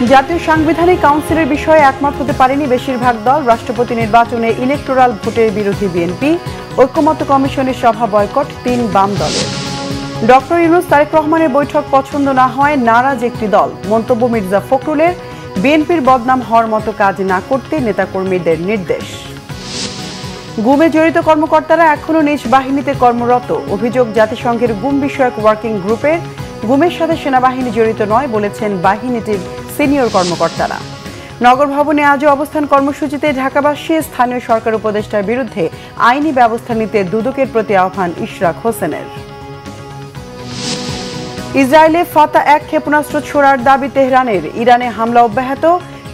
জাতীয় সাংবিধানিক কাউন্সিলের বিষয়ে একমত হতে পারেনি বেশিরভাগ দল। রাষ্ট্রপতি নির্বাচনে ইলেকটোরাল ভোটের বিরোধী বিএনপি। ঐক্যমত্য কমিশনের সভা বয়কট ৩ বাম দলের। ডক্টর ইউনূস তারেক রহমানের বৈঠক পছন্দ না হয় নারাজ একটি দল। মন্তব্য মির্জা ফখরুলের। বিএনপির বদনাম হওয়ার মতো কাজ না করতে নেতাকর্মীদের নির্দেশ। গুমে জড়িত কর্মকর্তারা এখনও নিজ বাহিনীতে কর্মরত। অভিযোগ জাতিসংঘের গুম বিষয়ক ওয়ার্কিং গ্রুপের। গুমের সাথে সেনাবাহিনী জড়িত নয় বলেছেন বাহিনীটির সিনিয়র কর্মকর্তারা। নগর ভবনে আজও অবস্থান কর্মসূচিতে ঢাকাবাসী। স্থানীয় সরকার উপদেষ্টার বিরুদ্ধে আইনি ব্যবস্থা নিতে দুদকের প্রতি আহ্বান ইশরাক হোসেনের। ইসরায়েলে ফাতা-1 ক্ষেপণাস্ত্র ছোড়ার দাবি তেহরানের। ইরানে হামলা অব্যাহত।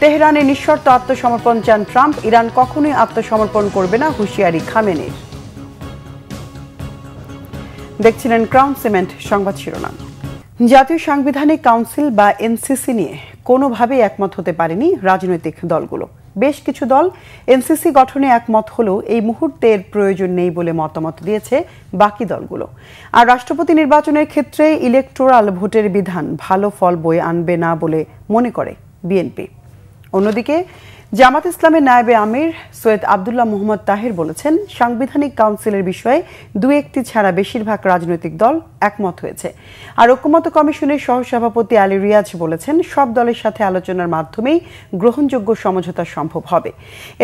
তেহরানে নিঃশর্ত আত্মসমর্পণ চান ট্রাম্প। ইরান কখনোই আত্মসমর্পণ করবে না, হুঁশিয়ারি খামেনির। দেখছিলেন ক্রাউন সিমেন্ট সংবাদ শিরোনাম। জাতীয় সাংবিধানিক কাউন্সিল বা এনসিসি নিয়ে কোনোভাবেই একমত হতে পারেনি রাজনৈতিক দলগুলো। বেশ কিছু দল এনসিসি গঠনে একমত হলেও এই মুহূর্তে এর প্রয়োজন নেই বলে মতামত দিয়েছে বাকি দলগুলো। আর রাষ্ট্রপতি নির্বাচনের ক্ষেত্রে ইলেকটোরাল ভোটের বিধান ভালো ফল বয়ে আনবে না বলে মনে করে বিএনপি। অন্যদিকে জামাত ইসলামের নায়েবে আমির সৈয়দ আব্দুল্লাহ মোহাম্মদ তাহের বলেছেন, সাংবিধানিক কাউন্সিলের বিষয়ে দু একটি ছাড়া বেশিরভাগ রাজনৈতিক দল একমত হয়েছে। আর ঐক্যমত্য কমিশনের সহসভাপতি আলী রিয়াজ বলেছেন, সব দলের সাথে আলোচনার মাধ্যমেই গ্রহণযোগ্য সমঝোতা সম্ভব হবে।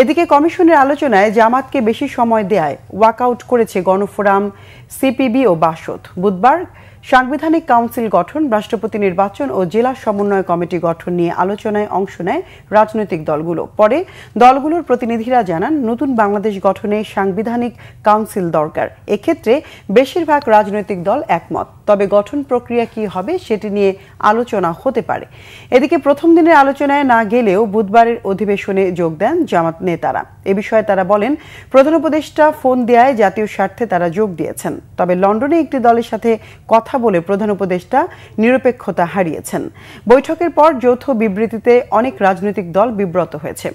এদিকে কমিশনের আলোচনায় জামাতকে বেশি সময় দেয়ায় ওয়াকআউট করেছে গণফোরাম, সিপিবি ও বাসদ। বুধবার সাংবিধানিক কাউন্সিল গঠন, রাষ্ট্রপতি নির্বাচন ও জেলা সমন্বয় কমিটি গঠন নিয়ে আলোচনায় অংশ নেয় রাজনৈতিক দলগুলো। পরে দলগুলোর প্রতিনিধিরা জানান, নতুন বাংলাদেশ গঠনে সাংবিধানিক কাউন্সিল দরকার। এক্ষেত্রে বেশিরভাগ রাজনৈতিক দল একমত, তবে গঠন প্রক্রিয়া কি হবে সেটি নিয়ে আলোচনা হতে পারে। এদিকে প্রথম দিনের আলোচনায় না গেলেও বুধবারের অধিবেশনে যোগ দেন জামাত নেতারা। এ বিষয়ে তারা বলেন, প্রধান উপদেষ্টা ফোন দেয়ায় জাতীয় স্বার্থে তারা যোগ দিয়েছেন। তবে লন্ডনে একটি দলের সাথে কথা বলে প্রধান উপদেষ্টা নিরপেক্ষতা হারিয়েছেন। বৈঠকের পর যৌথ বিবৃতিতে অনেক রাজনৈতিক দল বিব্রত হয়েছে।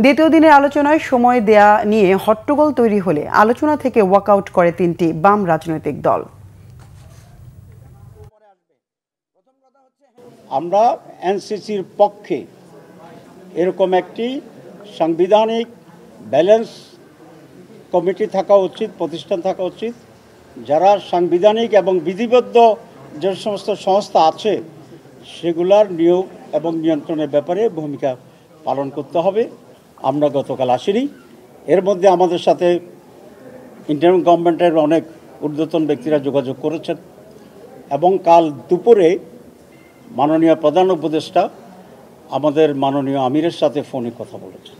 দ্বিতীয় দিনের আলোচনায় সময় দেয়া নিয়ে হট্টগোল তৈরি হলে আলোচনা থেকে ওয়াকআউট করে 3টি বাম রাজনৈতিক দল। আমরা এনসিসির পক্ষে। এরকম একটি সাংবিধানিক ব্যালেন্স কমিটি থাকা উচিত, প্রতিষ্ঠান থাকা উচিত, যারা সাংবিধানিক এবং বিধিবদ্ধ যে সমস্ত সংস্থা আছে সেগুলার নিয়োগ এবং নিয়ন্ত্রণের ব্যাপারে ভূমিকা পালন করতে হবে। আমরা গতকাল আসিনি। এর মধ্যে আমাদের সাথে ইন্টারিম গভর্নমেন্টের অনেক ঊর্ধ্বতন ব্যক্তিরা যোগাযোগ করেছেন এবং কাল দুপুরে মাননীয় প্রধান উপদেষ্টা আমাদের মাননীয় আমিরের সাথে ফোনে কথা বলেছেন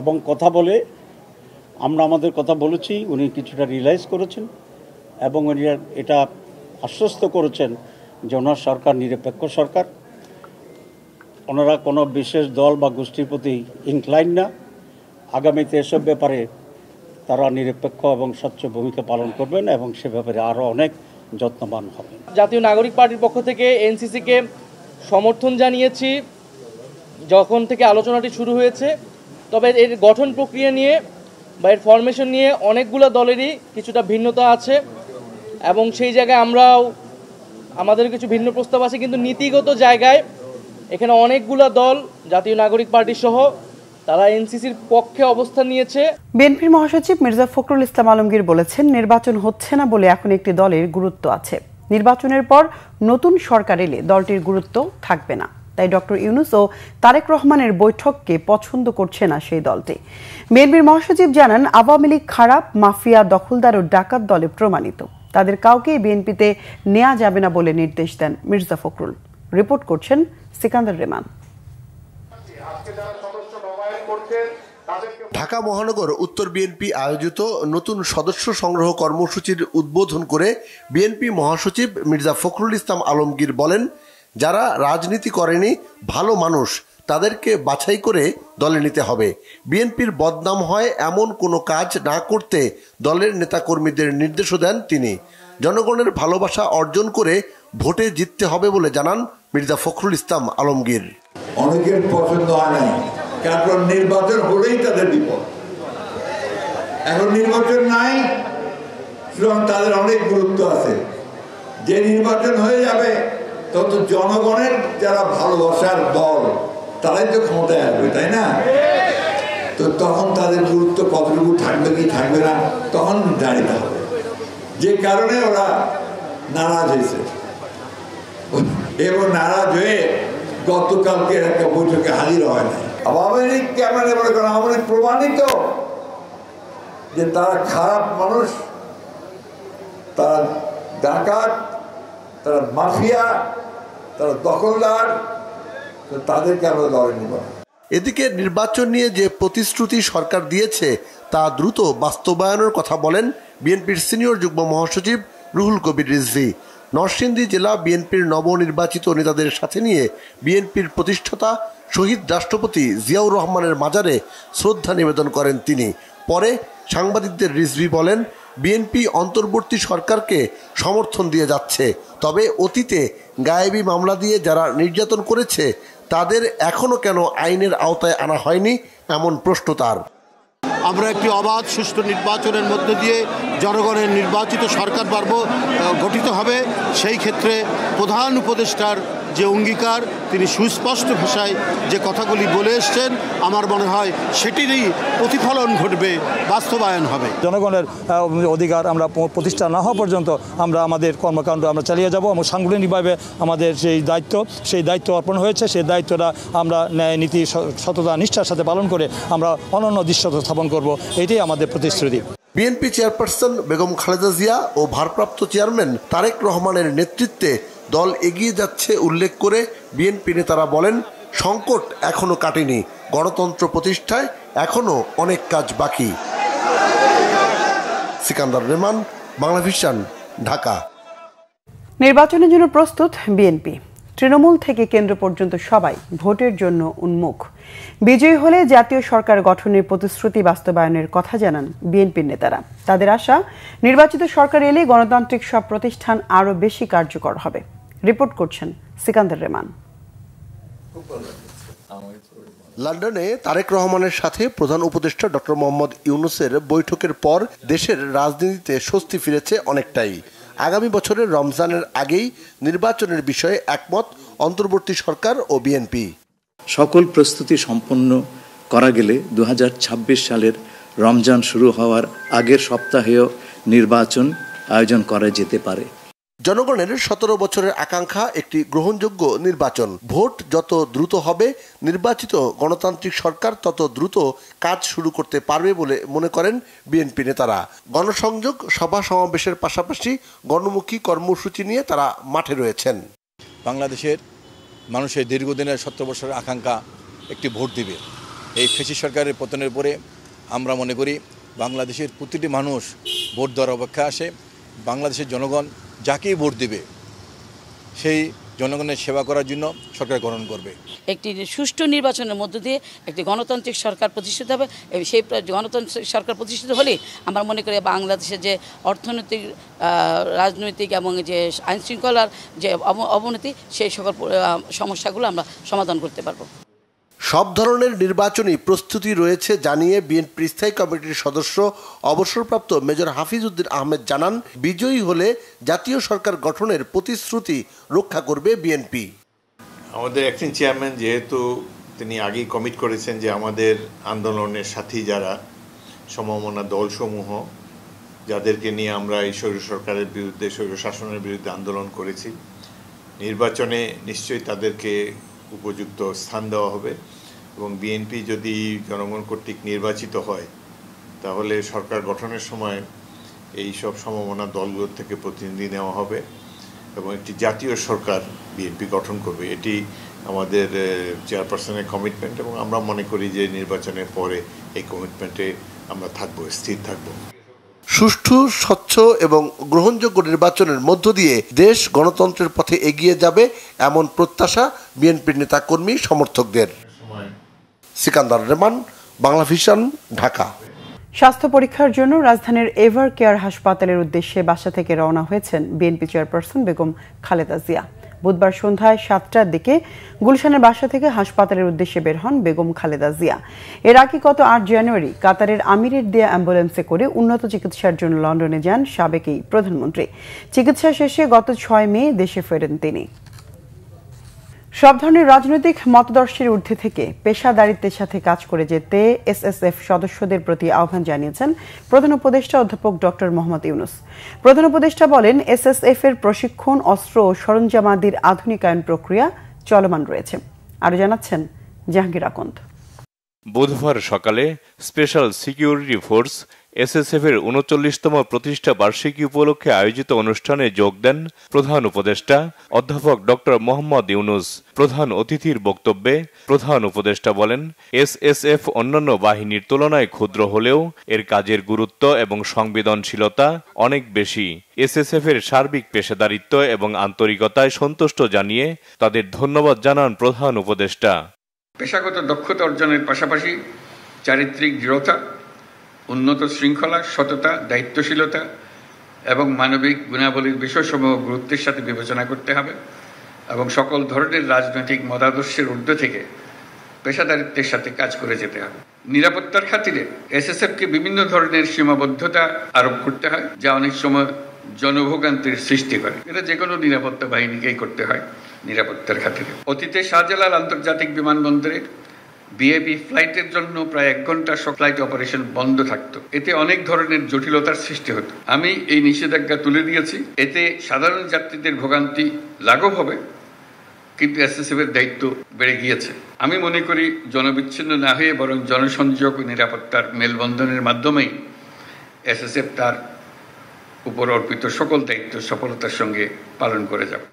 এবং কথা বলে আমরা আমাদের কথা বলেছি। উনি কিছুটা রিয়েলাইজ করেছেন এবং উনি এটা আশ্বস্ত করেছেন যে ওনার সরকার নিরপেক্ষ সরকার। ওনারা কোনো বিশেষ দল বা গোষ্ঠীর প্রতি ইনক্লাইন না। আগামীতে এসব ব্যাপারে তারা নিরপেক্ষ এবং স্বচ্ছ ভূমিকা পালন করবেন এবং সে ব্যাপারে আরও অনেক যত্নবান হবেন। জাতীয় নাগরিক পার্টির পক্ষ থেকে এনসিসিকে সমর্থন জানিয়েছি যখন থেকে আলোচনাটি শুরু হয়েছে। তবে এর গঠন প্রক্রিয়া নিয়ে বা এর ফরমেশন নিয়ে অনেকগুলো দলেরই কিছুটা ভিন্নতা আছে এবং সেই জায়গায় আমরাও আমাদের কিছু ভিন্ন প্রস্তাব আছে, কিন্তু নীতিগত জায়গায় এখানে অনেকগুলো দল জাতীয় নাগরিক পার্টি সহ তারা এনসিসির পক্ষে অবস্থান নিয়েছে। বিএনপির মহাসচিব মির্জা ফখরুল ইসলাম আলমগীর বলেছেন, নির্বাচন হচ্ছে না বলে এখন একটি দলের গুরুত্ব আছে। নির্বাচনের পর নতুন সরকার এলে দলটির গুরুত্ব থাকবে না। তাই ডক্টর ইউনূস ও তারেক রহমানের বৈঠককে পছন্দ করছে না সেই দলটি। বিএনপির মহাসচিব জানান, আওয়ামী লীগ খারাপ, মাফিয়া, দখলদার ও ডাকাত দলে প্রমাণিত। তাদের কাউকে বিএনপিতে নেওয়া যাবে না বলে নির্দেশ দেন মির্জা ফখরুল। রিপোর্ট করছেন সিকান্দার রেমান। ঢাকা মহানগর উত্তর বিএনপি আয়োজিত নতুন সদস্য সংগ্রহ কর্মসূচির উদ্বোধন করে বিএনপি মহাসচিব মির্জা ফখরুল ইসলাম আলমগীর বলেন, যারা রাজনীতি করেনি, ভালো মানুষ, তাদেরকে বাছাই করে দলে নিতে হবে। বিএনপির বদনাম হয় এমন কোনো কাজ না করতে দলের নেতাকর্মীদের নির্দেশও দেন তিনি। জনগণের ভালোবাসা অর্জন করে ভোটে জিততে হবে বলে জানান মির্জা ফখরুল ইসলাম আলমগীর। অনেকের পছন্দ হয় নাই, কারণ নির্বাচন হলেই তাদের বিপদ। এখন নির্বাচন নাই, সুতরাং তাদের অনেক গুরুত্ব আছে। যে নির্বাচন হয়ে যাবে তত জনগণের যারা ভালোবাসার দল তারাই তো ক্ষমতায় আসবে, তাই না? তো তখন তাদের গুরুত্ব কতটুকু থাকবে কি থাকবে না তখন নির্ধারিত হবে। যে কারণে ওরা নারাজ হয়েছে এবং নারাজ হয়ে গতকালকে একটা বৈঠকে হাজির হয় না। আওয়ামী লীগ কেমন মনে করেন, আওয়ামী লীগ প্রমাণিত যে তারা খারাপ মানুষ, তারা ডাকাত, তারা মাফিয়া, তারা দখলদার, তাদেরকে আমরা দলে নিব। এদিকে নির্বাচন নিয়ে যে প্রতিশ্রুতি সরকার দিয়েছে তা দ্রুত বাস্তবায়নের কথা বলেন বিএনপির সিনিয়র যুগ্ম মহাসচিব রুহুল কবির রিজভী। নরসিংদী জেলা বিএনপির নবনির্বাচিত নেতাদের সাথে নিয়ে বিএনপির প্রতিষ্ঠাতা শহীদ রাষ্ট্রপতি জিয়াউর রহমানের মাজারে শ্রদ্ধা নিবেদন করেন তিনি। পরে সাংবাদিকদের রিজভী বলেন, বিএনপি অন্তর্বর্তী সরকারকে সমর্থন দিয়ে যাচ্ছে, তবে অতীতে গায়েবী মামলা দিয়ে যারা নির্যাতন করেছে তাদের এখনও কেন আইনের আওতায় আনা হয়নি এমন প্রশ্ন তার। আমরা একটি অবাধ সুষ্ঠু নির্বাচনের মধ্য দিয়ে জনগণের নির্বাচিত সরকার গঠিত হবে। সেই ক্ষেত্রে প্রধান উপদেষ্টার যে অঙ্গীকার, তিনি সুস্পষ্ট ভাষায় যে কথাগুলি বলে এসছেন, আমার মনে হয় সেটিরই প্রতিফলন ঘটবে, বাস্তবায়ন হবে। জনগণের অধিকার আমরা প্রতিষ্ঠা না হওয়া পর্যন্ত আমরা আমাদের কর্মকাণ্ড আমরা চালিয়ে যাব এবং সাংগঠনিকভাবে আমাদের সেই দায়িত্ব অর্পণ হয়েছে। সেই দায়িত্বটা আমরা ন্যায় নীতি সততা নিষ্ঠার সাথে পালন করে আমরা অনন্য দৃশ্যতা স্থাপন করব, এটাই আমাদের প্রতিশ্রুতি। বিএনপি চেয়ারপারসন বেগম খালেদা জিয়া ও ভারপ্রাপ্ত চেয়ারম্যান তারেক রহমানের নেতৃত্বে দল এগিয়ে যাচ্ছে উল্লেখ করে বিএনপি নেতারা বলেন, সংকট এখনো কাটেনি, গণতন্ত্র প্রতিষ্ঠায় এখনো অনেক কাজ বাকি। সিকান্দার রেমান, বাংলাভিশন, ঢাকা। নির্বাচনের জন্য প্রস্তুত বিএনপি। তৃণমূল থেকে কেন্দ্র পর্যন্ত সবাই ভোটের জন্য উন্মুখ। বিজয়ী হলে জাতীয় সরকার গঠনের প্রতিশ্রুতি বাস্তবায়নের কথা জানান বিএনপির নেতারা। তাদের আশা, নির্বাচিত সরকার এলে গণতান্ত্রিক সব প্রতিষ্ঠান আরও বেশি কার্যকর হবে। রিপোর্ট করছেন সিকান্দার রেমান। লন্ডনে তারেক রহমানের সাথে প্রধান উপদেষ্টা ডক্টর মোহাম্মদ ইউনূসের বৈঠকের পর দেশের রাজনীতিতে স্বস্তি ফিরেছে অনেকটাই। আগামী বছরের রমজানের আগেই নির্বাচনের বিষয়ে একমত অন্তর্বর্তী সরকার ও বিএনপি। সকল প্রস্তুতি সম্পন্ন করা গেলে 2026 সালের রমজান শুরু হওয়ার আগের সপ্তাহেও নির্বাচন আয়োজন করা যেতে পারে। জনগণের 17 বছরের আকাঙ্ক্ষা একটি গ্রহণযোগ্য নির্বাচন। ভোট যত দ্রুত হবে, নির্বাচিত গণতান্ত্রিক সরকার তত দ্রুত কাজ শুরু করতে পারবে বলে মনে করেন বিএনপি নেতারা। গণসংযোগ, সভা সমাবেশের পাশাপাশি গণমুখী কর্মসূচি নিয়ে তারা মাঠে রয়েছেন। বাংলাদেশের মানুষের দীর্ঘদিনের 17 বছরের আকাঙ্ক্ষা একটি ভোট দিবে। এই ফ্যাসিস্ট সরকারের পতনের পরে আমরা মনে করি বাংলাদেশের প্রতিটি মানুষ ভোট দেওয়ার অপেক্ষায় আসে। বাংলাদেশের জনগণ যাকেই ভোট দিবে সেই জনগণের সেবা করার জন্য সরকার গঠন করবে। একটি সুষ্ঠু নির্বাচনের মধ্য দিয়ে একটি গণতান্ত্রিক সরকার প্রতিষ্ঠিত হবে। সেই গণতান্ত্রিক সরকার প্রতিষ্ঠিত হলে আমরা মনে করি বাংলাদেশের যে অর্থনৈতিক, রাজনৈতিক এবং যে আইনশৃঙ্খলার যে অবনতি, সেই সকল সমস্যাগুলো আমরা সমাধান করতে পারবো। সব ধরনের নির্বাচনী প্রস্তুতি রয়েছে জানিয়ে বিএনপি স্থায়ী কমিটির সদস্য অবসরপ্রাপ্ত মেজর হাফিজ উদ্দিন আহমেদ জানান, বিজয়ী হলে জাতীয় সরকার গঠনের প্রতিশ্রুতি রক্ষা করবে বিএনপি। আমাদের অ্যাক্টিং চেয়ারম্যান যেহেতু তিনি আগেই কমিট করেছেন যে আমাদের আন্দোলনের সাথী যারা সমমনা দলসমূহ যাদেরকে নিয়ে আমরা এই স্বৈর সরকারের বিরুদ্ধে, স্বৈর শাসনের বিরুদ্ধে আন্দোলন করেছি, নির্বাচনে নিশ্চয়ই তাদেরকে উপযুক্ত স্থান দেওয়া হবে এবং বিএনপি যদি জনগণ কর্তৃক নির্বাচিত হয় তাহলে সরকার গঠনের সময় এই সব সমমনা দলগুলোর থেকে প্রতিনিধি নেওয়া হবে এবং একটি জাতীয় সরকার বিএনপি গঠন করবে। এটি আমাদের চেয়ারপারসনের কমিটমেন্ট এবং আমরা মনে করি যে নির্বাচনের পরে এই কমিটমেন্টে আমরা থাকবো, স্থির থাকবো। সুষ্ঠু, স্বচ্ছ এবং গ্রহণযোগ্য নির্বাচনের মধ্য দিয়ে দেশ গণতন্ত্রের পথে এগিয়ে যাবে এমন প্রত্যাশা বিএনপির নেতাকর্মী সমর্থকদের। সিকান্দার রেমান, বাংলাভিশন, ঢাকা। স্বাস্থ্য পরীক্ষার জন্য রাজধানীর এভার কেয়ার হাসপাতালের উদ্দেশ্যে বাসা থেকে রওনা হয়েছেন বিএনপি চেয়ারপারসন বেগম খালেদা জিয়া। বুধবার সন্ধ্যায় 7টার দিকে গুলশানের বাসা থেকে হাসপাতালের উদ্দেশ্যে বের হন বেগম খালেদা জিয়া। এর আগে গত 8 জানুয়ারি কাতারের আমিরের দেয়া অ্যাম্বুলেন্সে করে উন্নত চিকিৎসার জন্য লন্ডনে যান সাবেক এই প্রধানমন্ত্রী। চিকিৎসা শেষে গত 6 মে দেশে ফেরেন তিনি। সব ধরনের রাজনৈতিক মতাদর্শের ঊর্ধ্বে থেকে পেশাদারিত্বের সাথে কাজ করে যেতে এসএসএফ সদস্যদের প্রতি আহ্বান জানিয়েছেন প্রধান উপদেষ্টা অধ্যাপক ডক্টর মোহাম্মদ ইউনূস। প্রধান উপদেষ্টা বলেন, এসএসএফ এর প্রশিক্ষণ, অস্ত্র ও সরঞ্জামাদির আধুনিকায়ন প্রক্রিয়া চলমান রয়েছে। আরো জানাচ্ছেন জাহাঙ্গীর আকন্দ। বুধবার সকালে স্পেশাল সিকিউরিটি ফোর্স এসএসএফ এর ৩৯তম প্রতিষ্ঠা বার্ষিকী উপলক্ষে আয়োজিত অনুষ্ঠানে যোগ দেন প্রধান উপদেষ্টা অধ্যাপক ডক্টর মোহাম্মদ ইউনূস। প্রধান অতিথির বক্তব্যে প্রধান উপদেষ্টা বলেন, এসএসএফ অন্যান্য বাহিনীর তুলনায় ক্ষুদ্র হলেও এর কাজের গুরুত্ব এবং সংবেদনশীলতা অনেক বেশি। এসএসএফ এর সার্বিক পেশাদারিত্ব এবং আন্তরিকতায় সন্তুষ্ট জানিয়ে তাদের ধন্যবাদ জানান প্রধান উপদেষ্টা। পেশাগত দক্ষতা অর্জনের পাশাপাশি চারিত্রিক দৃঢ়তা, উন্নত শৃঙ্খলা, সততা, দায়িত্বশীলতা এবং মানবিক গুণাবলীর বিষয়সমূহ গুরুত্বের সাথে বিবেচনা করতে হবে এবং সকল ধরনের রাজনৈতিক মতাদর্শের ঊর্ধ্বে থেকে পেশাদারিত্বের সাথে কাজ করে যেতে হবে। নিরাপত্তার খাতিরে এসএসএফকে বিভিন্ন ধরনের সীমাবদ্ধতা আরোপ করতে হয়, যা অনেক সময় জনভোগান্তির সৃষ্টি করে। এটা যে কোনো নিরাপত্তা বাহিনীকেই করতে হয় নিরাপত্তার খাতিরে। অতীতে শাহজালাল আন্তর্জাতিক বিমানবন্দরে বিএপি ফ্লাইটের জন্য প্রায় 1 ঘন্টা ফ্লাইট অপারেশন বন্ধ থাকতো। এতে অনেক ধরনের জটিলতার সৃষ্টি হতো। আমি এই নিষেধাজ্ঞা তুলে দিয়েছি। এতে সাধারণ যাত্রীদের ভোগান্তি লাঘব হবে, কিন্তু এসএসএফ এর দায়িত্ব বেড়ে গিয়েছে। আমি মনে করি জনবিচ্ছিন্ন না হয়ে বরং জনসংযোগ ও নিরাপত্তার মেলবন্ধনের মাধ্যমেই এসএসএফ তার উপর অর্পিত সকল দায়িত্ব সফলতার সঙ্গে পালন করে যাবে।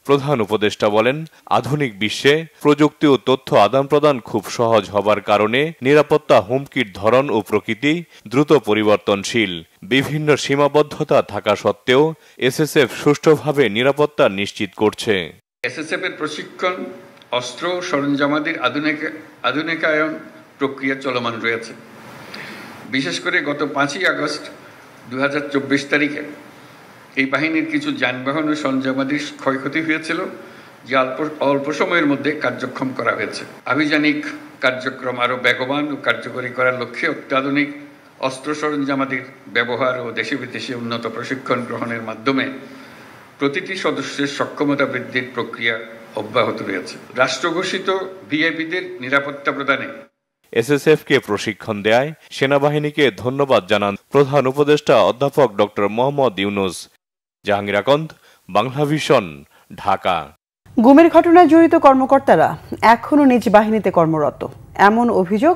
প্রধান উপদেষ্টা বলেন, আধুনিক বিশ্বে প্রযুক্তি ও তথ্য আদান প্রদান খুব সহজ হবার কারণে নিরাপত্তা হুমকির ধরন ও প্রকৃতি দ্রুত পরিবর্তনশীল। বিভিন্ন সীমাবদ্ধতা থাকা সত্ত্বেও এসএসএফ সুষ্ঠুভাবে নিরাপত্তা নিশ্চিত করছে। এসএসএফ এর প্রশিক্ষণ, অস্ত্র ও সরঞ্জামাদির আধুনিকায়ন প্রক্রিয়া চলমান রয়েছে। বিশেষ করে গত 5ই আগস্ট 2024 তারিখে এই বাহিনীর কিছু যানবাহন ও সরঞ্জামাদির ক্ষয়ক্ষতি হয়েছিল, যা অল্প সময়ের মধ্যে কার্যক্ষম করা হয়েছে। আভিযানিক কার্যক্রম আরও বেগবান ও কার্যকরী করার লক্ষ্যে অত্যাধুনিক অস্ত্র সরঞ্জামাদির ব্যবহার ও দেশে বিদেশে উন্নত প্রশিক্ষণ গ্রহণের মাধ্যমে প্রতিটি সদস্যের সক্ষমতা বৃদ্ধির প্রক্রিয়া অব্যাহত রয়েছে। রাষ্ট্রঘোষিত ভিআইপিদের নিরাপত্তা প্রদানে এসএসএফকে প্রশিক্ষণ দেয় সেনাবাহিনীকে ধন্যবাদ জানান প্রধান উপদেষ্টা অধ্যাপক ডক্টর মোহাম্মদ ইউনূস। জাহাঙ্গীর আকন্দ, বাংলাভিশন, ঢাকা। গুমের ঘটনায় জড়িত কর্মকর্তারা এখনও নিজ বাহিনীতে কর্মরত, এমন অভিযোগ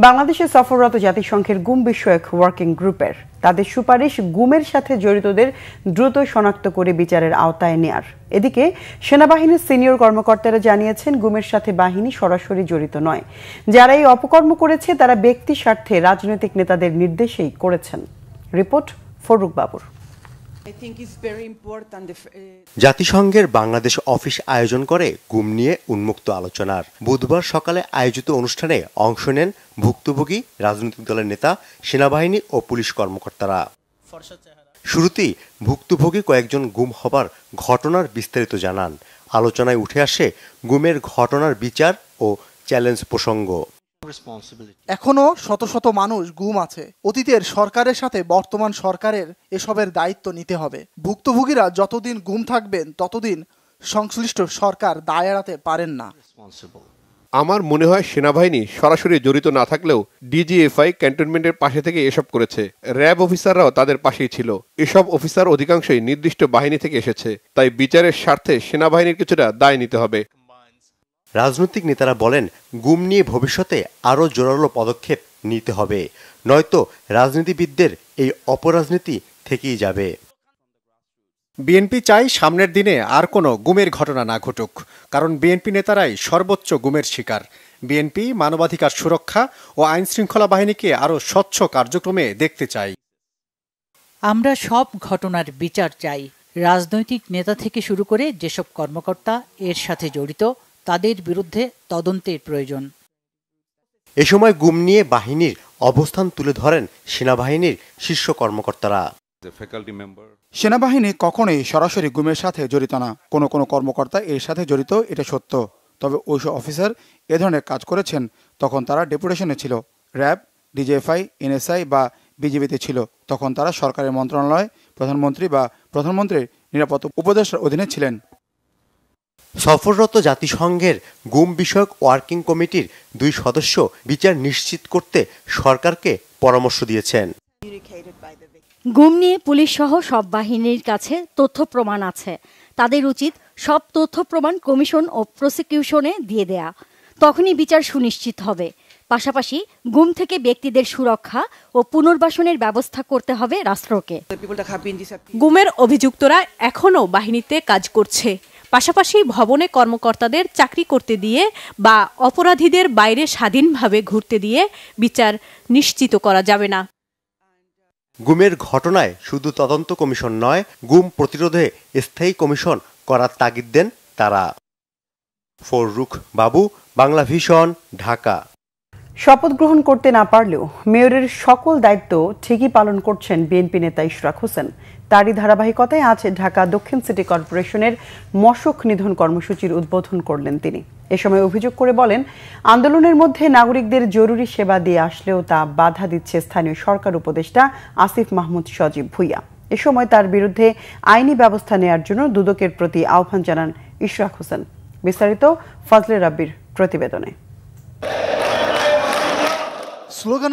বাংলাদেশে সফররত জাতিসংঘের গুম বিষয়ক ওয়ার্কিং গ্রুপের। তাদের সুপারিশ, গুমের সাথে জড়িতদের দ্রুত শনাক্ত করে বিচারের আওতায় নেয়ার। এদিকে সেনাবাহিনীর সিনিয়র কর্মকর্তারা জানিয়েছেন, গুমের সাথে বাহিনী সরাসরি জড়িত নয়। যারা এই অপকর্ম করেছে তারা ব্যক্তি স্বার্থে রাজনৈতিক নেতাদের নির্দেশেই করেছেন। রিপোর্ট ফরুক বাবুর। জাতিসংঘের বাংলাদেশ অফিস আয়োজন করে গুম নিয়ে উন্মুক্ত আলোচনার। বুধবার সকালে আয়োজিত অনুষ্ঠানে অংশ নেন ভুক্তভোগী রাজনৈতিক দলের নেতা, সেনাবাহিনী ও পুলিশ কর্মকর্তারা। শুরুতেই ভুক্তভোগী কয়েকজন গুম হবার ঘটনার বিস্তারিত জানান। আলোচনায় উঠে আসে গুমের ঘটনার বিচার ও চ্যালেঞ্জ প্রসঙ্গ। এখনো শত শত মানুষ গুম আছে। অতীতের সরকারের সাথে বর্তমান সরকারের এসবের দায়িত্ব নিতে হবে। ভুক্তভোগীরা যতদিন গুম থাকবেন ততদিন সংশ্লিষ্ট সরকার দায় এড়াতে পারেন না। আমার মনে হয় সেনাবাহিনী সরাসরি জড়িত না থাকলেও ডিজিএফআই ক্যান্টনমেন্টের পাশে থেকে এসব করেছে। র্যাব অফিসাররাও তাদের পাশেই ছিল। এসব অফিসার অধিকাংশই নির্দিষ্ট বাহিনী থেকে এসেছে, তাই বিচারের স্বার্থে সেনাবাহিনীর কিছুটা দায় নিতে হবে। রাজনৈতিক নেতারা বলেন, গুম নিয়ে ভবিষ্যতে আরও জোরালো পদক্ষেপ নিতে হবে, নয়তো রাজনীতিবিদদের এই অপরাজনীতি থেকেই যাবে। বিএনপি চাই সামনের দিনে আর কোনো গুমের ঘটনা না ঘটুক, কারণ বিএনপি নেতারাই সর্বোচ্চ গুমের শিকার। বিএনপি মানবাধিকার সুরক্ষা ও আইন শৃঙ্খলা বাহিনীকে আরও স্বচ্ছ কার্যক্রমে দেখতে চাই। আমরা সব ঘটনার বিচার চাই। রাজনৈতিক নেতা থেকে শুরু করে যেসব কর্মকর্তা এর সাথে জড়িত তাদের বিরুদ্ধে তদন্তের প্রয়োজন। এ সময় গুম নিয়ে বাহিনীর অবস্থান তুলে ধরেন সেনাবাহিনীর শীর্ষ কর্মকর্তারা। সেনাবাহিনী কখনোই সরাসরি গুমের সাথে জড়িত না। কোনো কোনো কর্মকর্তা এর সাথে জড়িত, এটা সত্য। তবে ওইসব অফিসার এ ধরনের কাজ করেছেন তখন তারা ডেপুটেশনে ছিল। র্যাব, ডিজিএফআই, এনএসআই বা বিজিবিতে ছিল। তখন তারা সরকারের মন্ত্রণালয়, প্রধানমন্ত্রী বা প্রধানমন্ত্রীর নিরাপত্তা উপদেষ্টার অধীনে ছিলেন। সফররত জাতিসংঘের গুম বিষয়ক ওয়ার্কিং কমিটির 2 সদস্য বিচার নিশ্চিত করতে সরকারকে পরামর্শ দিয়েছেন। গুম নিয়ে পুলিশ সহ সব বাহিনীর কাছে তথ্য প্রমাণ আছে, তাদের উচিত সব তথ্য প্রমাণ কমিশন ও প্রসিকিউশনে দিয়ে দেয়া, তখনই বিচার সুনিশ্চিত হবে। পাশাপাশি গুম থেকে ব্যক্তিদের সুরক্ষা ও পুনর্বাসনের ব্যবস্থা করতে হবে রাষ্ট্রকে। গুমের অভিযুক্তরা এখনও বাহিনীতে কাজ করছে, পাশাপাশি ভবনে কর্মকর্তাদের চাকরি করতে দিয়ে বা অপরাধীদের বাইরে স্বাধীনভাবে ঘুরতে দিয়ে বিচার নিশ্চিত করা যাবে না। গুমের ঘটনায় শুধু তদন্ত কমিশন নয়, গুম প্রতিরোধে স্থায়ী কমিশন করার তাগিদ দেন তারা। ফররুখ বাবু, বাংলা ভিশন, ঢাকা। শপথ গ্রহণ করতে না পারলেও মেয়রের সকল দায়িত্ব ঠিকই পালন করছেন বিএনপি নেতা ইশরাক হোসেন। তারই ধারাবাহিকতায় আজ ঢাকা দক্ষিণ সিটি কর্পোরেশনের মশক নিধন কর্মসূচির উদ্বোধন করলেন তিনি। এ সময় অভিযোগ করে বলেন, আন্দোলনের মধ্যে নাগরিকদের জরুরি সেবা দিয়ে আসলেও তা বাধা দিচ্ছে স্থানীয় সরকার উপদেষ্টা আসিফ মাহমুদ সজীব ভুইয়া। এ সময় তার বিরুদ্ধে আইনি ব্যবস্থা নেয়ার জন্য দুদকের প্রতি আহ্বান জানান ইশরাক হোসেন। বিস্তারিত ফজলে রাব্বির প্রতিবেদনে।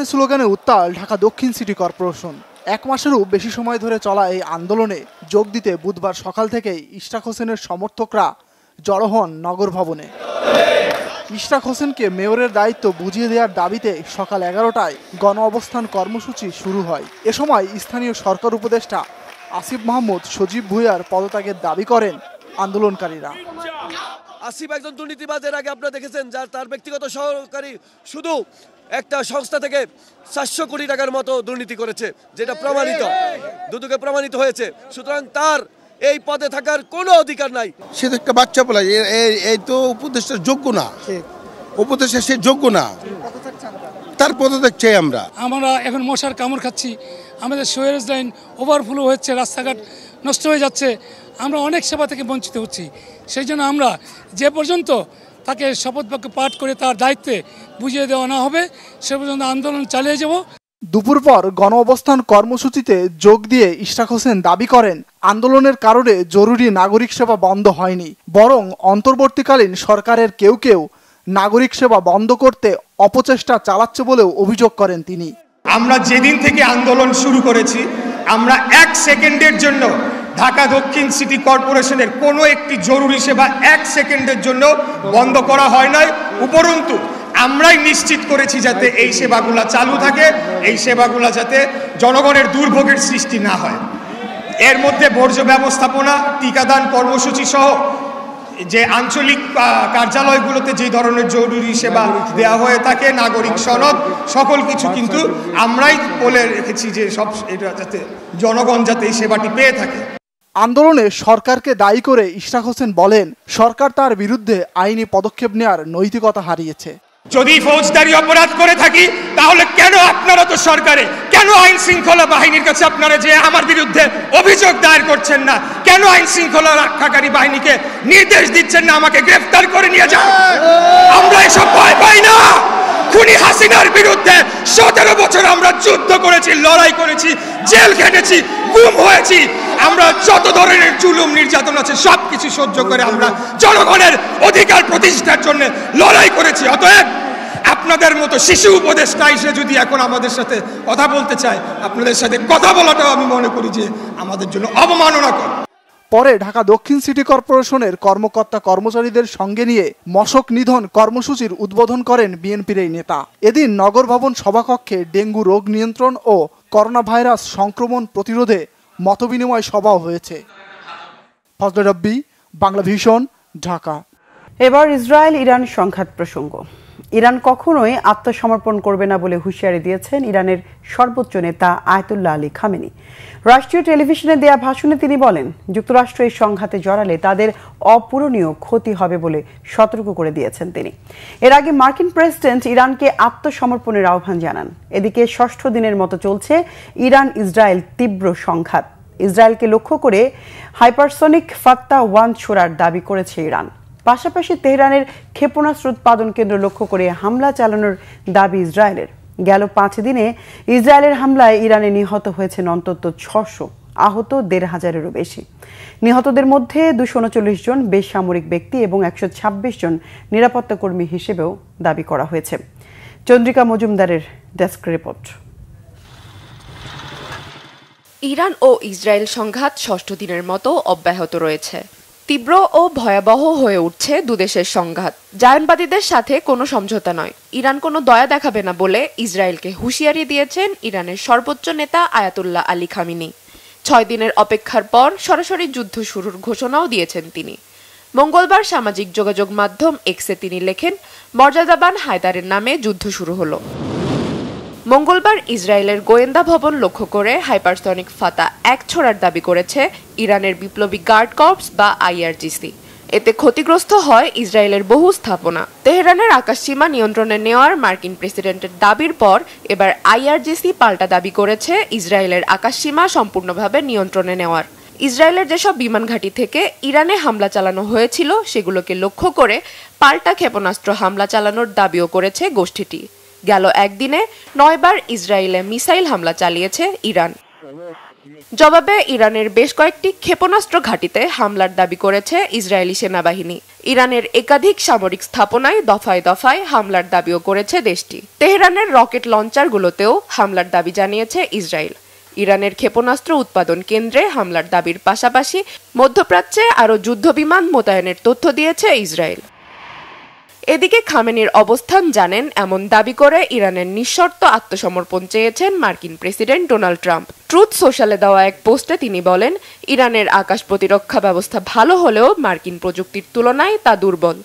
স্লোগানে উত্তাল ঢাকা দক্ষিণ সিটি কর্পোরেশন। 1 মাসেরও বেশি সময় ধরে চলা এই আন্দোলনে যোগ দিতে বুধবার সকাল থেকেই ইশরাক হোসেনের সমর্থকরা জড়ো হন নগর ভবনে। ইশরাক হোসেনকে মেয়রের দায়িত্ব বুঝিয়ে দেওয়ার দাবিতে সকাল 11টায় গণ অবস্থান কর্মসূচি শুরু হয়। এ সময় স্থানীয় সরকার উপদেষ্টা আসিফ মাহমুদ সজীব ভুইয়ার পদত্যাগের দাবি করেন আন্দোলনকারীরা। আসিফ একজন দুর্নীতিবাজের আগে আপনারা দেখেছেন, যার তার ব্যক্তিগত সহকারী শুধু একটা সংস্থা থেকে 700 কোটি টাকার মতো দুর্নীতি করেছে, যেটা প্রমাণিত, দুদকে প্রমাণিত হয়েছে। সুতরাং তার এই পদে থাকার কোনো অধিকার নাই। সে তো একটা বাচ্চা বলা, এই তো উপদেষ্টার যোগ্য না, উপদেষ্টা সে যোগ্য না, তার পদত্যাগ চাই আমরা। আমরা এখন মশার কামড় খাচ্ছি, আমাদের সুয়েজ লাইন ওভারফ্লো হচ্ছে, রাস্তাঘাট নষ্ট হয়ে যাচ্ছে, আমরা অনেক সেবা থেকে বঞ্চিত হচ্ছি। সেই জন্য আমরা যে পর্যন্ত তাকে শপথ বাক্য পাঠ করে তার দায়িত্বে বুঝিয়ে দেওয়া না হবে সে পর্যন্ত আন্দোলন চালিয়ে যাব। দুপুর পর গণ অবস্থান কর্মসূচিতে যোগ দিয়ে ইশরাক হোসেন দাবি করেন, আন্দোলনের কারণে জরুরি নাগরিক সেবা বন্ধ হয়নি, বরং অন্তর্বর্তীকালীন সরকারের কেউ নাগরিক সেবা বন্ধ করতে অপচেষ্টা চালাচ্ছে বলেও অভিযোগ করেন তিনি। আমরা যেদিন থেকে আন্দোলন শুরু করেছি, আমরা 1 সেকেন্ডের জন্য ঢাকা দক্ষিণ সিটি কর্পোরেশনের কোনো একটি জরুরি সেবা 1 সেকেন্ডের জন্য বন্ধ করা হয় নাই। উপরন্তু আমরাই নিশ্চিত করেছি যাতে এই সেবাগুলো চালু থাকে, এই সেবাগুলো যাতে জনগণের দুর্ভোগের সৃষ্টি না হয়। এর মধ্যে বর্জ্য ব্যবস্থাপনা, টিকাদান কর্মসূচি সহ যে আঞ্চলিক কার্যালয়গুলোতে যে ধরনের জরুরি সেবা দেওয়া হয়ে থাকে, নাগরিক সনদ, সকল কিছু কিন্তু আমরাই বলে রেখেছি যে সব এটা যাতে জনগণ যাতে এই সেবাটি পেয়ে থাকে। আন্দোলনে সরকারকে দায়ী করে ইশরাক হোসেন বলেন, সরকার তার বিরুদ্ধে আইনি পদক্ষেপ নেওয়ার নৈতিকতা হারিয়েছে। যদি ফৌজদারি অপরাধ করে থাকি তাহলে কেন আপনারা তো সরকারে, কেন আইন শৃঙ্খলা বাহিনীর কাছে আপনারা যে আমার বিরুদ্ধে অভিযোগ দায়ের করছেন না? কেন আইন শৃঙ্খলা রক্ষাকারী বাহিনীকে নির্দেশ দিচ্ছেন না আমাকে গ্রেফতার করে নিয়ে যান? আমরা এসব ভয় পাই না। খুনি হাসিনার বিরুদ্ধে 17 বছর আমরা যুদ্ধ করেছি, লড়াই করেছি, জেল খেটেছি, গুম হয়েছি। আমরা যত ধরনের জুলুম নির্যাতন আছে সবকিছু সহ্য করে আমরা জনগণের অধিকার প্রতিষ্ঠার জন্য লড়াই করেছি। অতএব আপনাদের মতো শিশু উপদেষ্টা এসে যদি এখন আমাদের সাথে কথা বলতে চায়, আপনাদের সাথে কথা বলাটাও আমি মনে করি যে আমাদের জন্য অবমাননাকর। পরে ঢাকা দক্ষিণ সিটি কর্পোরেশনের কর্মকর্তা কর্মচারীদের সঙ্গে নিয়ে মশক নিধন কর্মসূচির উদ্বোধন করেন বিএনপির এই নেতা। এদিন নগর ভবন সভাকক্ষে ডেঙ্গু রোগ নিয়ন্ত্রণ ও করোনা ভাইরাস সংক্রমণ প্রতিরোধে মতবিনিময় সভাও হয়েছে। ফজলে রাব্বি, বাংলা ভিশন, ঢাকা। এবার ইসরায়েল ইরান সংঘাত প্রসঙ্গ। ইরান কখনোই আত্মসমর্পণ করবে না বলে হুঁশিয়ারি দিয়েছেন ইরানের সর্বোচ্চ নেতা আয়াতুল্লাহ আলী খামেনি। রাষ্ট্রীয় টেলিভিশনে দেয়া ভাষণে তিনি বলেন, যুক্তরাষ্ট্র এই সংঘাতে জড়ালে তাদের অপূরণীয় ক্ষতি হবে বলে সতর্ক করে দিয়েছেন তিনি। এর আগে মার্কিন প্রেসিডেন্ট ইরানকে আত্মসমর্পণের আহ্বান জানান। এদিকে 6ষ্ঠ দিনের মতো চলছে ইরান ইসরায়েল তীব্র সংঘাত। ইসরায়েলকে লক্ষ্য করে হাইপারসনিক ফাত্তা 1 ছোড়ার দাবি করেছে ইরান। পাশাপাশি তেহরানের ক্ষেপণাস্ত্র উৎপাদন কেন্দ্র লক্ষ্য করে হামলা চালানোর দাবি ইসরায়েলের। গেল 5 দিনে ইসরায়েলের হামলায় ইরানে নিহত হয়েছেন অন্তত 600, আহত ১৫০০-এরও বেশি। নিহতদের মধ্যে ২৩৯ জন বেসামরিক ব্যক্তি এবং ১২৬ জন নিরাপত্তা কর্মী হিসেবেও দাবি করা হয়েছে। চন্দ্রিকা মজুমদারের ডেস্ক রিপোর্ট। ইরান ও ইসরায়েল সংঘাত ষষ্ঠ দিনের মতো অব্যাহত রয়েছে। তীব্র ও ভয়াবহ হয়ে উঠছে দুদেশের সংঘাত। জায়নবাদীদের সাথে কোনো সমঝোতা নয়। ইরান কোনো দয়া দেখাবে না বলে ইসরায়েলকে হুঁশিয়ারি দিয়েছেন ইরানের সর্বোচ্চ নেতা আয়াতুল্লাহ আলী খামিনি। ৬ দিনের অপেক্ষার পর সরাসরি যুদ্ধ শুরুর ঘোষণাও দিয়েছেন তিনি। মঙ্গলবার সামাজিক যোগাযোগ মাধ্যম এক্সে তিনি লেখেন, মর্যাদাবান হায়দারের নামে যুদ্ধ শুরু হলো। মঙ্গলবার ইসরায়েলের গোয়েন্দা ভবন লক্ষ্য করে হাইপারসনিক ফাতা ১ ছোড়ার দাবি করেছে ইরানের বিপ্লবী গার্ড কর্পস বা আইআরজিসি। এতে ক্ষতিগ্রস্ত হয় ইসরায়েলের বহু স্থাপনা। তেহরানের আকাশসীমা নিয়ন্ত্রণে নেওয়ার মার্কিন প্রেসিডেন্টের দাবির পর এবার আইআরজিসি পাল্টা দাবি করেছে ইসরায়েলের আকাশসীমা সম্পূর্ণভাবে নিয়ন্ত্রণে নেওয়ার। ইসরায়েলের যেসব বিমান ঘাঁটি থেকে ইরানে হামলা চালানো হয়েছিল সেগুলোকে লক্ষ্য করে পাল্টা ক্ষেপণাস্ত্র হামলা চালানোর দাবিও করেছে গোষ্ঠীটি। গেল একদিনে ৯ বার ইসরায়েলে মিসাইল হামলা চালিয়েছে ইরান। জবাবে ইরানের বেশ কয়েকটি ক্ষেপণাস্ত্র ঘাঁটিতে হামলার দাবি করেছে ইসরায়েলি সেনাবাহিনী। ইরানের একাধিক সামরিক স্থাপনায় দফায় দফায় হামলার দাবিও করেছে দেশটি। তেহরানের রকেট লঞ্চারগুলোতেও হামলার দাবি জানিয়েছে ইসরায়েল। ইরানের ক্ষেপণাস্ত্র উৎপাদন কেন্দ্রে হামলার দাবির পাশাপাশি মধ্যপ্রাচ্যে আরও যুদ্ধবিমান মোতায়েনের তথ্য দিয়েছে ইসরায়েল। এদিকে খামেনির অবস্থান জানেন এমন দাবি করে ইরানের নিঃশর্ত আত্মসমর্পণ চেয়েছেন মার্কিন প্রেসিডেন্ট ডোনাল্ড ট্রাম্প। ট্রুথ সোশ্যালে দেওয়া এক পোস্টে তিনি বলেন, ইরানের আকাশ প্রতিরক্ষা ব্যবস্থা ভালো হলেও মার্কিন প্রযুক্তির তুলনায় তা দুর্বল।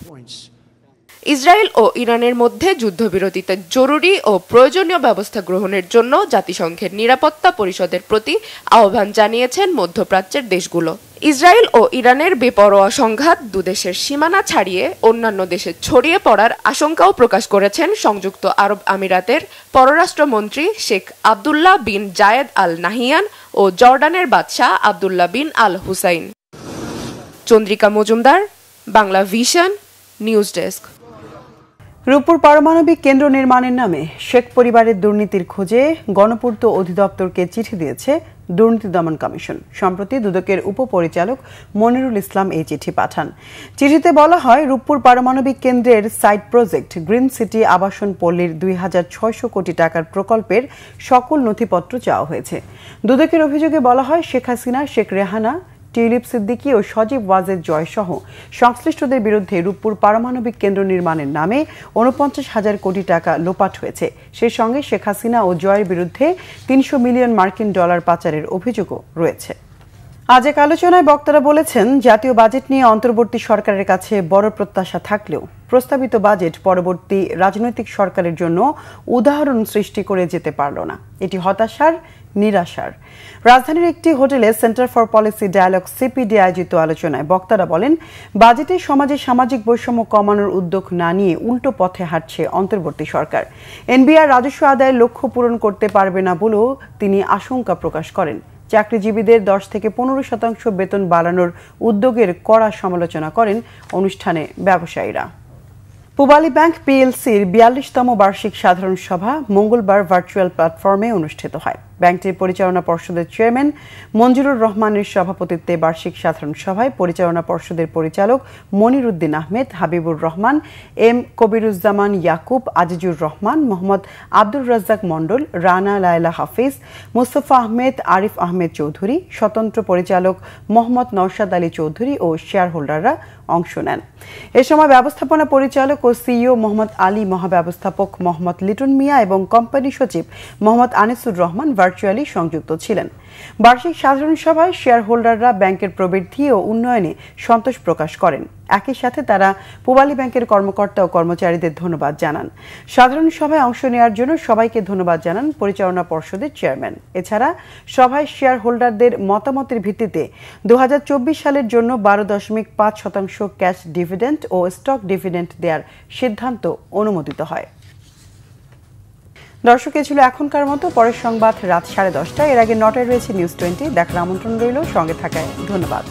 ইসরায়েল ও ইরানের মধ্যে যুদ্ধবিরতিতে জরুরি ও প্রয়োজনীয় ব্যবস্থা গ্রহণের জন্য জাতিসংঘের নিরাপত্তা পরিষদের প্রতি আহ্বান জানিয়েছেন মধ্যপ্রাচ্যের দেশগুলো। ইসরায়েল ও ইরানের বেপরোয়া সংঘাত দুদেশের সীমানা ছাড়িয়ে অন্যান্য দেশে ছড়িয়ে পড়ার আশঙ্কাও প্রকাশ করেছেন সংযুক্ত আরব আমিরাতের পররাষ্ট্রমন্ত্রী শেখ আবদুল্লাহ বিন জায়েদ আল নাহিয়ান ও জর্ডানের বাদশাহ Abdullah bin Al Hussein. Chandrika Majumdar, Bangla Vision, news desk. Rooppur পারমাণবিক কেন্দ্র নির্মাণের নামে শেখ পরিবারের দুর্নীতির খোঁজে গণপূর্ত অধিদপ্তরকে চিঠি দিয়েছে দুর্নীতি দমন কমিশন। সম্প্রতি দুদকের উপপরিচালক মনিরুল ইসলাম এই চিঠি পাঠান। চিঠিতে বলা হয়, রূপপুর পারমাণবিক কেন্দ্রের সাইট প্রজেক্ট গ্রিন সিটি আবাসন পল্লীর ২৬০০ কোটি টাকার প্রকল্পের সকল নথিপত্র চাওয়া হয়েছে। দুদকের অভিযোগে বলা হয়, শেখ হাসিনা, শেখ রেহানা, টিউলিপ সিদ্দিকী ও সজীব ওয়াজেদ জয় সহ সংশ্লিষ্টদের বিরুদ্ধে রূপপুর পারমাণবিক কেন্দ্র নির্মাণের নামে ৪৯,০০০ কোটি টাকা লোপাট হয়েছে। সেই সঙ্গে শেখ হাসিনা ও জয়ের বিরুদ্ধে ৩০০ মিলিয়ন মার্কিন ডলার পাচারের অভিযোগও রয়েছে। আজ এক আলোচনায় বক্তারা বলেছেন, জাতীয় বাজেট নিয়ে অন্তর্বর্তী সরকারের কাছে বড় প্রত্যাশা থাকলেও প্রস্তাবিত বাজেট পরবর্তী রাজনৈতিক সরকারের জন্য উদাহরণ সৃষ্টি করে যেতে পারল না। এটি হতাশার, নিরাশার। রাজধানীর একটি হোটেলে Centre for Policy Dialogue CPD আয়োজিত আলোচনায় বক্তারা বলেন, বাজেটে সমাজে সামাজিক বৈষম্য কমানোর উদ্যোগ না নিয়ে উল্টো পথে হাঁটছে অন্তর্বর্তী সরকার। এনবিআর রাজস্ব আদায়ের লক্ষ্য পূরণ করতে পারবে না বলেও তিনি আশঙ্কা প্রকাশ করেন। চাকরিজীবীদের ১০ থেকে ১৫% বেতন বাড়ানোর উদ্যোগের কড়া সমালোচনা করেন অনুষ্ঠানে ব্যবসায়ীরা। পূবালী ব্যাংক পিএলসির ৪২তম বার্ষিক সাধারণ সভা মঙ্গলবার ভার্চুয়াল প্ল্যাটফর্মে অনুষ্ঠিত হয়। ব্যাংকটির পরিচালনা পর্ষদের চেয়ারম্যান মঞ্জুরুর রহমানের সভাপতিত্বে বার্ষিক সাধারণ সভায় পরিচালনা পর্ষদের পরিচালক মনিরুদ্দিন আহমেদ, হাবিবুর রহমান, এম কবিরুজ্জামান ইয়াকুব, আজিজুর রহমান, মোহাম্মদ আব্দুর রাজ্জাক মণ্ডল, রানা লায়লা হাফিজ, মুস্তফা আহমেদ, আরিফ আহমেদ চৌধুরী, স্বতন্ত্র পরিচালক মোহাম্মদ নওশাদ আলী চৌধুরী ও শেয়ার হোল্ডাররা অংশ নেন। এ সময় ব্যবস্থাপনা পরিচালক ও সিইও মোহাম্মদ আলী, মহাব্যবস্থাপক মোহাম্মদ লিটন মিয়া এবং কোম্পানি সচিব মোহাম্মদ আনিসুর রহমান ভার্চুয়ালি সংযুক্ত ছিলেন। বার্ষিক সাধারণ সভায় শেয়ার হোল্ডাররা ব্যাংকের প্রবৃদ্ধি ও উন্নয়নে সন্তোষ প্রকাশ করেন। একই সাথে তারা পূবালী ব্যাংকের কর্মকর্তা ও কর্মচারীদের ধন্যবাদ জানান। সাধারণ সভায় অংশ নেওয়ার জন্য সবাইকে ধন্যবাদ জানান পরিচালনা পর্ষদের চেয়ারম্যান। এছাড়া সভায় শেয়ার হোল্ডারদের মতামতের ভিত্তিতে ২০২৪ সালের জন্য ১২.৫% ক্যাশ ডিভিডেন্ড ও স্টক ডিভিডেন্ড দেওয়ার সিদ্ধান্ত অনুমোদিত হয়। দর্শক, এ ছিল এখনকার মতো। পরের সংবাদ রাত 10:30। এর আগে 9টায় রয়েছে নিউজ 20। দেখার আমন্ত্রণ রইল। সঙ্গে থাকায় ধন্যবাদ।